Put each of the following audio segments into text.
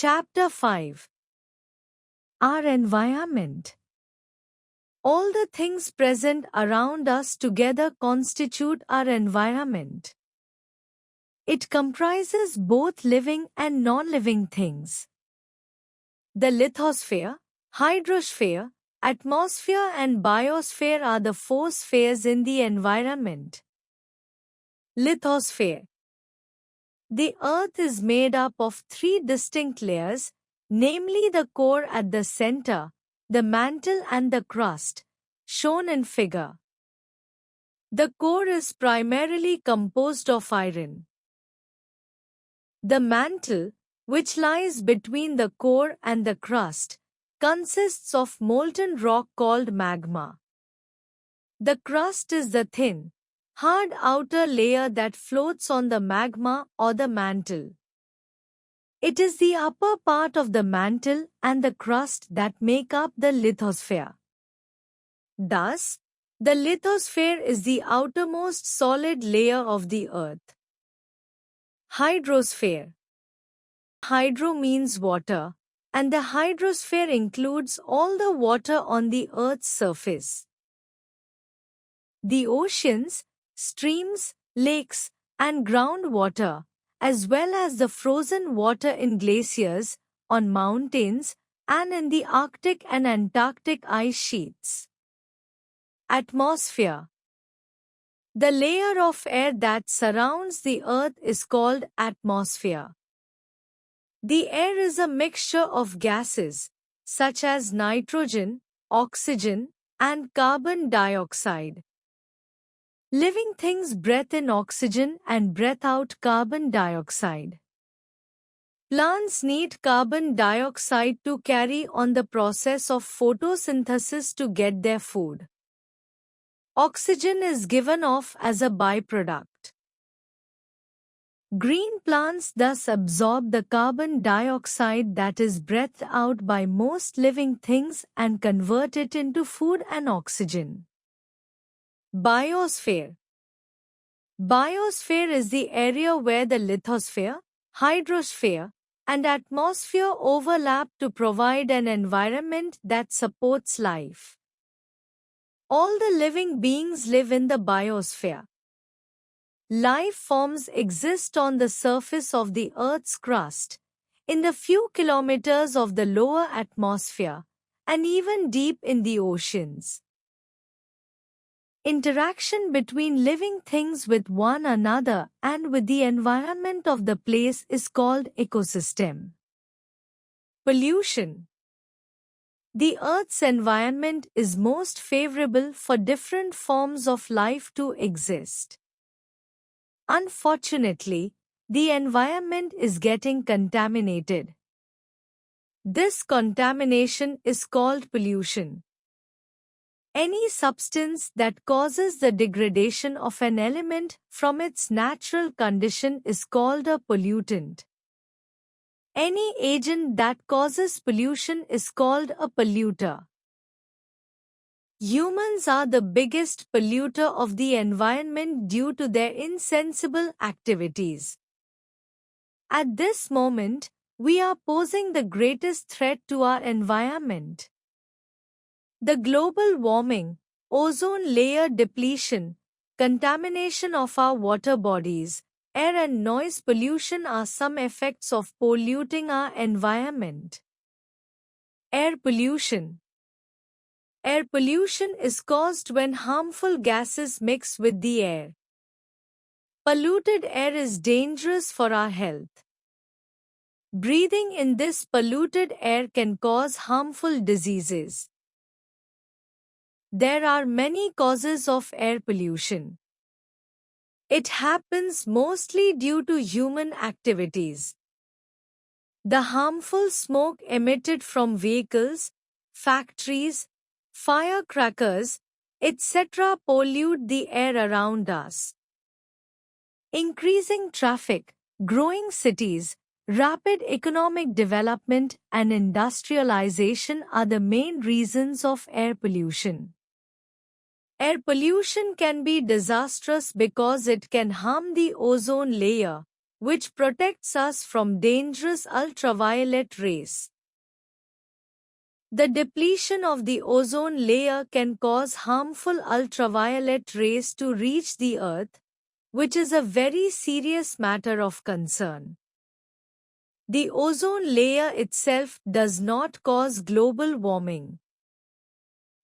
Chapter 5. Our environment. All the things present around us together constitute our environment. It comprises both living and non-living things. The lithosphere, hydrosphere, atmosphere and biosphere are the four spheres in the environment. Lithosphere. The Earth is made up of three distinct layers, namely the core at the center, the mantle and the crust, shown in figure. The core is primarily composed of iron. The mantle, which lies between the core and the crust, consists of molten rock called magma. The crust is the thin, hard outer layer that floats on the magma or the mantle. It is the upper part of the mantle and the crust that make up the lithosphere. Thus, the lithosphere is the outermost solid layer of the Earth. Hydrosphere. Hydro means water, and the hydrosphere includes all the water on the Earth's surface. The oceans, streams, lakes, and groundwater, as well as the frozen water in glaciers, on mountains, and in the Arctic and Antarctic ice sheets. Atmosphere. The layer of air that surrounds the Earth is called atmosphere. The air is a mixture of gases, such as nitrogen, oxygen, and carbon dioxide. Living things breathe in oxygen and breathe out carbon dioxide. Plants need carbon dioxide to carry on the process of photosynthesis to get their food. Oxygen is given off as a byproduct. Green plants thus absorb the carbon dioxide that is breathed out by most living things and convert it into food and oxygen. Biosphere. Biosphere is the area where the lithosphere, hydrosphere, and atmosphere overlap to provide an environment that supports life. All the living beings live in the biosphere. Life forms exist on the surface of the Earth's crust, in the few kilometers of the lower atmosphere, and even deep in the oceans. Interaction between living things with one another and with the environment of the place is called ecosystem. Pollution. The Earth's environment is most favorable for different forms of life to exist. Unfortunately, the environment is getting contaminated. This contamination is called pollution. Any substance that causes the degradation of an element from its natural condition is called a pollutant. Any agent that causes pollution is called a polluter. Humans are the biggest polluter of the environment due to their insensible activities. At this moment, we are posing the greatest threat to our environment. The global warming, ozone layer depletion, contamination of our water bodies, air and noise pollution are some effects of polluting our environment. Air pollution. Air pollution is caused when harmful gases mix with the air. Polluted air is dangerous for our health. Breathing in this polluted air can cause harmful diseases. There are many causes of air pollution. It happens mostly due to human activities. The harmful smoke emitted from vehicles, factories, firecrackers, etc. pollute the air around us. Increasing traffic, growing cities, rapid economic development and industrialization are the main reasons of air pollution. Air pollution can be disastrous because it can harm the ozone layer, which protects us from dangerous ultraviolet rays. The depletion of the ozone layer can cause harmful ultraviolet rays to reach the Earth, which is a very serious matter of concern. The ozone layer itself does not cause global warming.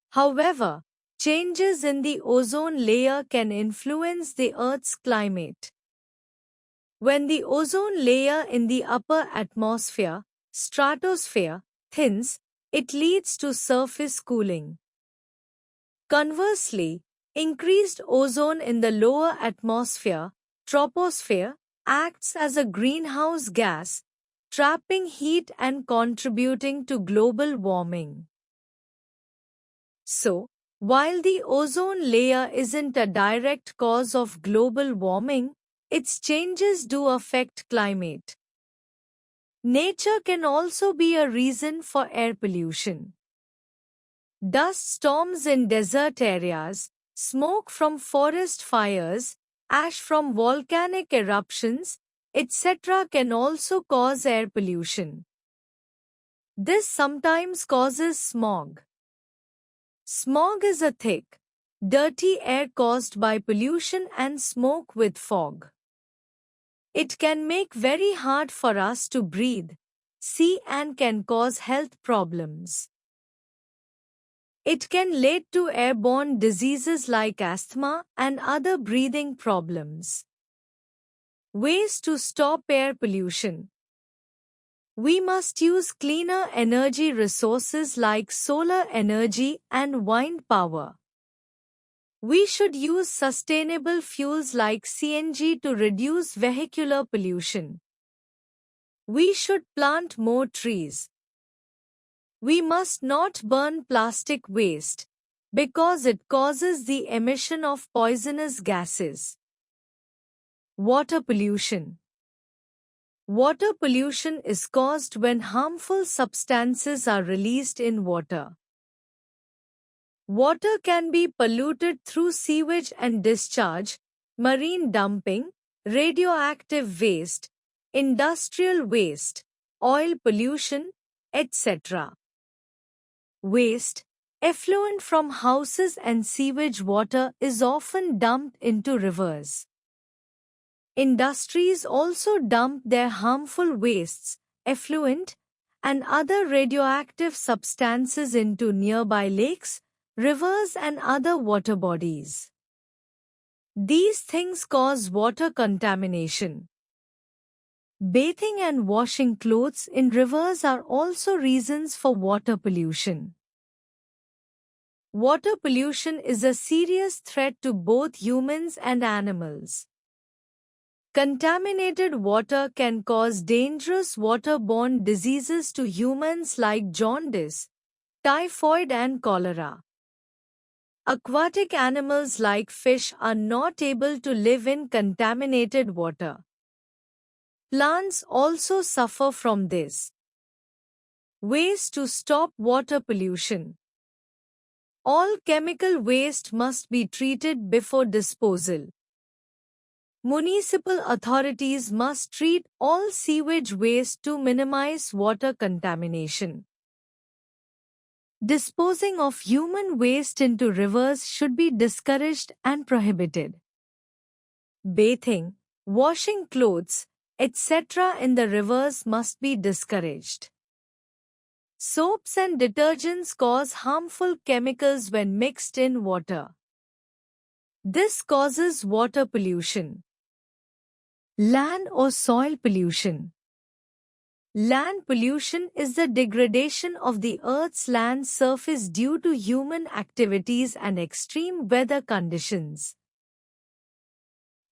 However, changes in the ozone layer can influence the Earth's climate. When the ozone layer in the upper atmosphere, stratosphere, thins, it leads to surface cooling. Conversely, increased ozone in the lower atmosphere, troposphere, acts as a greenhouse gas, trapping heat and contributing to global warming. So, while the ozone layer isn't a direct cause of global warming, its changes do affect climate. Nature can also be a reason for air pollution. Dust storms in desert areas, smoke from forest fires, ash from volcanic eruptions, etc. can also cause air pollution. This sometimes causes smog. Smog is a thick, dirty air caused by pollution and smoke with fog. It can make very hard for us to breathe, see and can cause health problems. It can lead to airborne diseases like asthma and other breathing problems. Ways to stop air pollution. We must use cleaner energy resources like solar energy and wind power. We should use sustainable fuels like CNG to reduce vehicular pollution. We should plant more trees. We must not burn plastic waste because it causes the emission of poisonous gases. Water pollution. Water pollution is caused when harmful substances are released in water. Water can be polluted through sewage and discharge, marine dumping, radioactive waste, industrial waste, oil pollution, etc. Waste, effluent from houses and sewage water is often dumped into rivers. Industries also dump their harmful wastes, effluent, and other radioactive substances into nearby lakes, rivers and other water bodies. These things cause water contamination. Bathing and washing clothes in rivers are also reasons for water pollution. Water pollution is a serious threat to both humans and animals. Contaminated water can cause dangerous waterborne diseases to humans like jaundice, typhoid and cholera. Aquatic animals like fish are not able to live in contaminated water. Plants also suffer from this. Ways to stop water pollution. All chemical waste must be treated before disposal. Municipal authorities must treat all sewage waste to minimize water contamination. Disposing of human waste into rivers should be discouraged and prohibited. Bathing, washing clothes, etc. in the rivers must be discouraged. Soaps and detergents cause harmful chemicals when mixed in water. This causes water pollution. Land or soil pollution. Land pollution is the degradation of the Earth's land surface due to human activities and extreme weather conditions.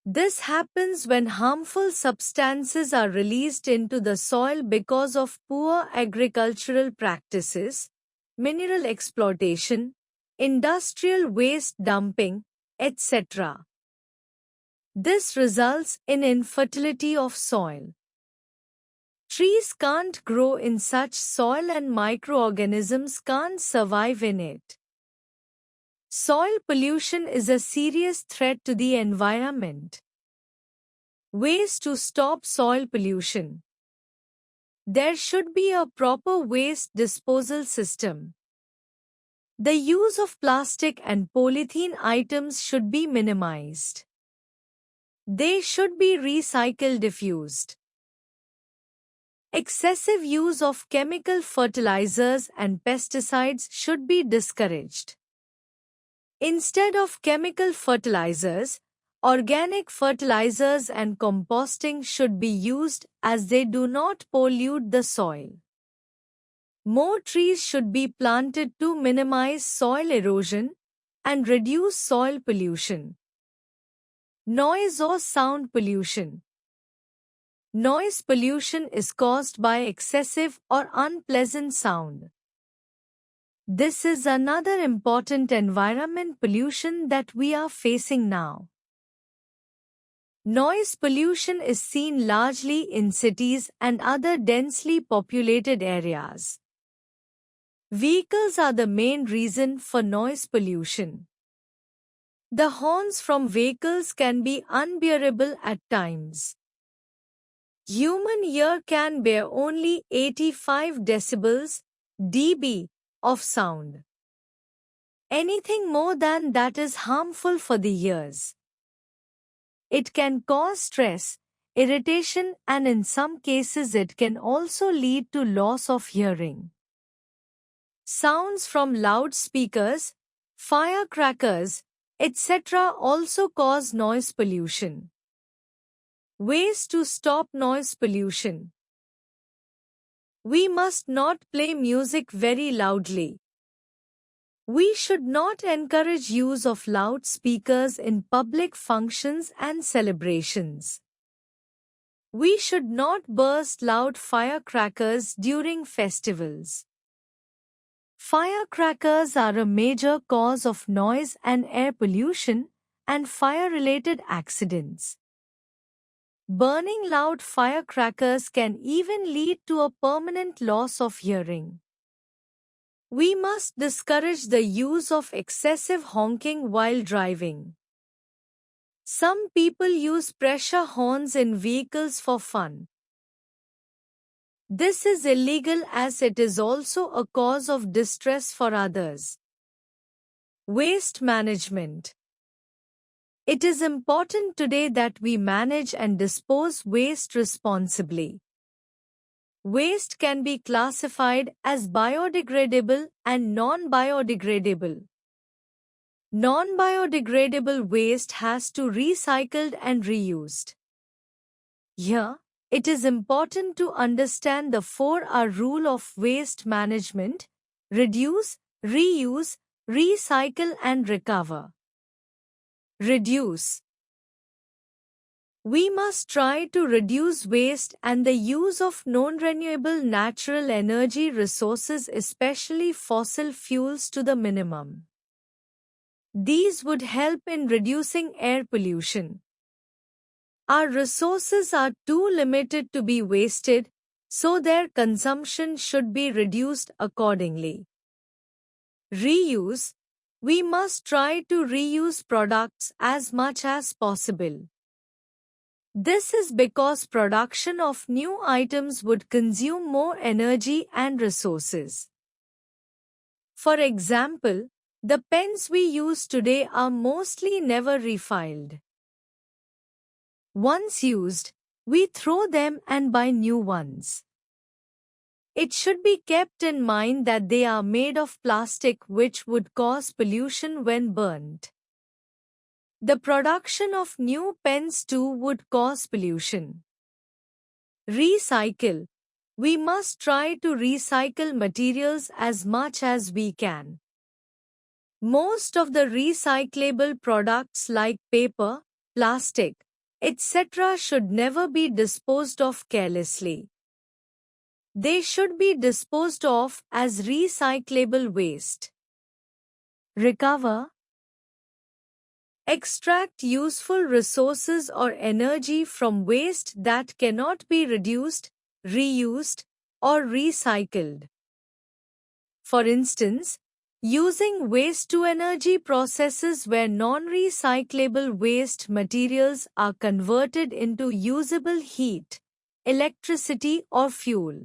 This happens when harmful substances are released into the soil because of poor agricultural practices, mineral exploitation, industrial waste dumping, etc. This results in infertility of soil. Trees can't grow in such soil and microorganisms can't survive in it. Soil pollution is a serious threat to the environment. Ways to stop soil pollution. There should be a proper waste disposal system. The use of plastic and polythene items should be minimized. They should be recycled if used. Excessive use of chemical fertilizers and pesticides should be discouraged. Instead of chemical fertilizers, organic fertilizers and composting should be used as they do not pollute the soil. More trees should be planted to minimize soil erosion and reduce soil pollution. Noise or sound pollution. Noise pollution is caused by excessive or unpleasant sound. This is another important environment pollution that we are facing now. Noise pollution is seen largely in cities and other densely populated areas. Vehicles are the main reason for noise pollution. The horns from vehicles can be unbearable at times. Human ear can bear only 85 decibels (dB) of sound. Anything more than that is harmful for the ears. It can cause stress, irritation, and in some cases it can also lead to loss of hearing. Sounds from loudspeakers, firecrackers, etc. also cause noise pollution. Ways to stop noise pollution. We must not play music very loudly. We should not encourage use of loudspeakers in public functions and celebrations. We should not burst loud firecrackers during festivals. Firecrackers are a major cause of noise and air pollution and fire-related accidents. Burning loud firecrackers can even lead to a permanent loss of hearing. We must discourage the use of excessive honking while driving. Some people use pressure horns in vehicles for fun. This is illegal as it is also a cause of distress for others. Waste management. It is important today that we manage and dispose waste responsibly. Waste can be classified as biodegradable and non-biodegradable. Non-biodegradable waste has to be recycled and reused. Here, it is important to understand the 4R rule of waste management: reduce, reuse, recycle and recover. Reduce. We must try to reduce waste and the use of non-renewable natural energy resources, especially fossil fuels, to the minimum. These would help in reducing air pollution. Our resources are too limited to be wasted, so their consumption should be reduced accordingly. Reuse. We must try to reuse products as much as possible. This is because production of new items would consume more energy and resources. For example, the pens we use today are mostly never refilled. Once used, we throw them and buy new ones. It should be kept in mind that they are made of plastic, which would cause pollution when burnt. The production of new pens too would cause pollution. Recycle. We must try to recycle materials as much as we can. Most of the recyclable products like paper, plastic, etc. should never be disposed of carelessly. They should be disposed of as recyclable waste. Recover. Extract useful resources or energy from waste that cannot be reduced, reused, or recycled. For instance, Using waste-to-energy processes where non-recyclable waste materials are converted into usable heat, electricity or fuel.